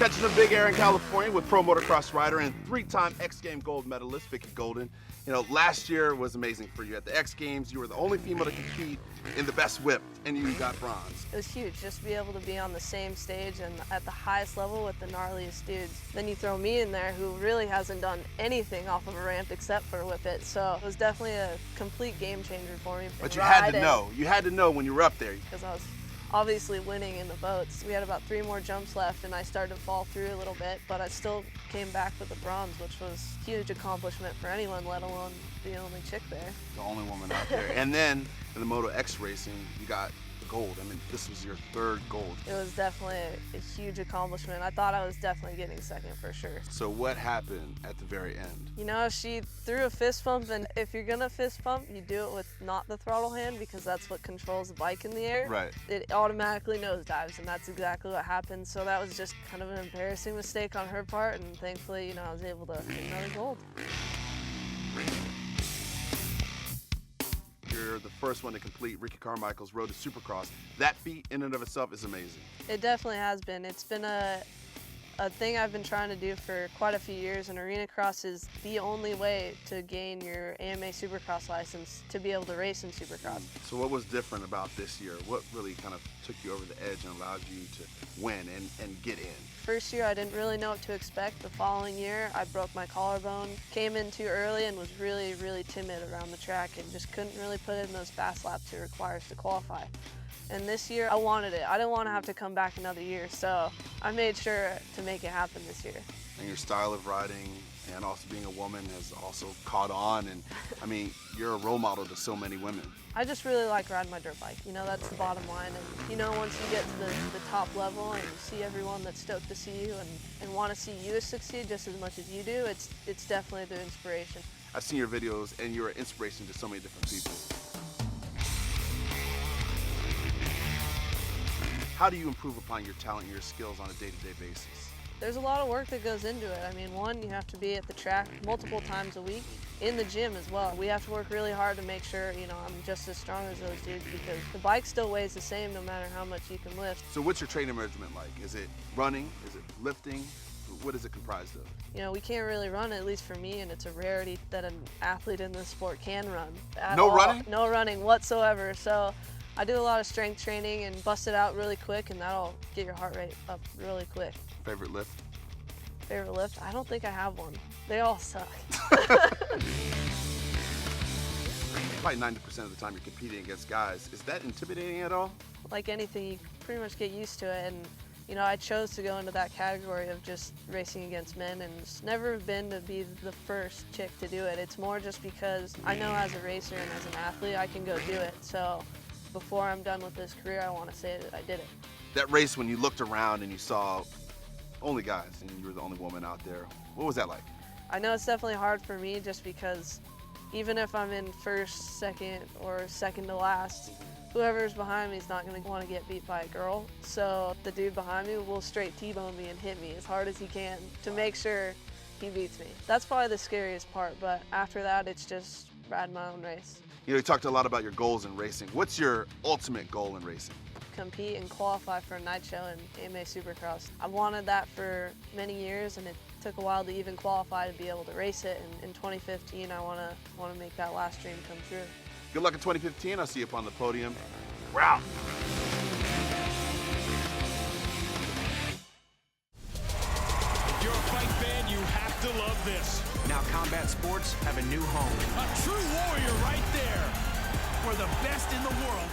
Catching the big air in California with pro motocross rider and three-time X Games gold medalist Vicki. You know, last year was amazing for you. At the X Games, you were the only female to compete in the best whip, and you got bronze. It was huge just to be able to be on the same stage and at the highest level with the gnarliest dudes. Then you throw me in there, who really hasn't done anything off of a ramp except for whip it. So it was definitely a complete game changer for me. But you had to know. You had to know when you were up there. Because I was obviously winning in the boats. We had about 3 more jumps left and I started to fall through a little bit, but I still came back with the bronze, which was a huge accomplishment for anyone, let alone the only chick there. The only woman out there. And then in the Moto X racing, you got gold. I mean, this was your 3rd gold. It was definitely a huge accomplishment. I thought I was definitely getting 2nd for sure. So what happened at the very end? You know, she threw a fist pump, and if you're gonna fist pump, you do it with not the throttle hand because that's what controls the bike in the air. Right. It automatically nosedives, and that's exactly what happened. So that was just kind of an embarrassing mistake on her part, and thankfully, you know, I was able to get another gold. You're the first one to complete Ricky Carmichael's Road to Supercross. That feat in and of itself is amazing. It definitely has been. It's been a thing I've been trying to do for quite a few years, and arena cross is the only way to gain your AMA Supercross license to be able to race in Supercross. So what was different about this year? What really kind of took you over the edge and allowed you to win and get in? First year I didn't really know what to expect. The following year I broke my collarbone, came in too early and was really, really timid around the track and just couldn't really put in those fast laps it requires to qualify. And this year I wanted it. I didn't want to have to come back another year, so I made sure to make it happen this year. And your style of riding and also being a woman has also caught on, and I mean, you're a role model to so many women. I just really like riding my dirt bike. You know, that's the bottom line. And you know, once you get to the top level and you see everyone that's stoked to see you and want to see you succeed just as much as you do, it's definitely the inspiration. I've seen your videos and you're an inspiration to so many different people. How do you improve upon your talent and your skills on a day-to-day basis? There's a lot of work that goes into it. I mean, one, you have to be at the track multiple times a week, in the gym as well. We have to work really hard to make sure, you know, I'm just as strong as those dudes because the bike still weighs the same no matter how much you can lift. So what's your training regimen like? Is it running? Is it lifting? What is it comprised of? You know, we can't really run, at least for me, and it's a rarity that an athlete in this sport can run. No running? No running whatsoever. So I do a lot of strength training and bust it out really quick, and that'll get your heart rate up really quick. Favorite lift? Favorite lift? I don't think I have one. They all suck. Probably 90% of the time you're competing against guys. Is that intimidating at all? Like anything, you pretty much get used to it. And you know, I chose to go into that category of just racing against men, and it's never been to be the first chick to do it. It's more just because I know as a racer and as an athlete, I can go do it. So before I'm done with this career, I want to say that I did it. That race when you looked around and you saw only guys and you were the only woman out there, what was that like? I know it's definitely hard for me just because even if I'm in first, second, or second to last, whoever's behind me is not going to want to get beat by a girl. So the dude behind me will straight T-bone me and hit me as hard as he can to make sure he beats me. That's probably the scariest part, but after that, it's just riding my own race. You know, you talked a lot about your goals in racing. What's your ultimate goal in racing? Compete and qualify for a night show in AMA Supercross. I've wanted that for many years, and it took a while to even qualify to be able to race it. And in 2015, I want to make that last dream come true. Good luck in 2015. I'll see you up on the podium. Wow. If you're a fight fan, you have to love this. Now combat sports have a new home. A true warrior right there. For the best in the world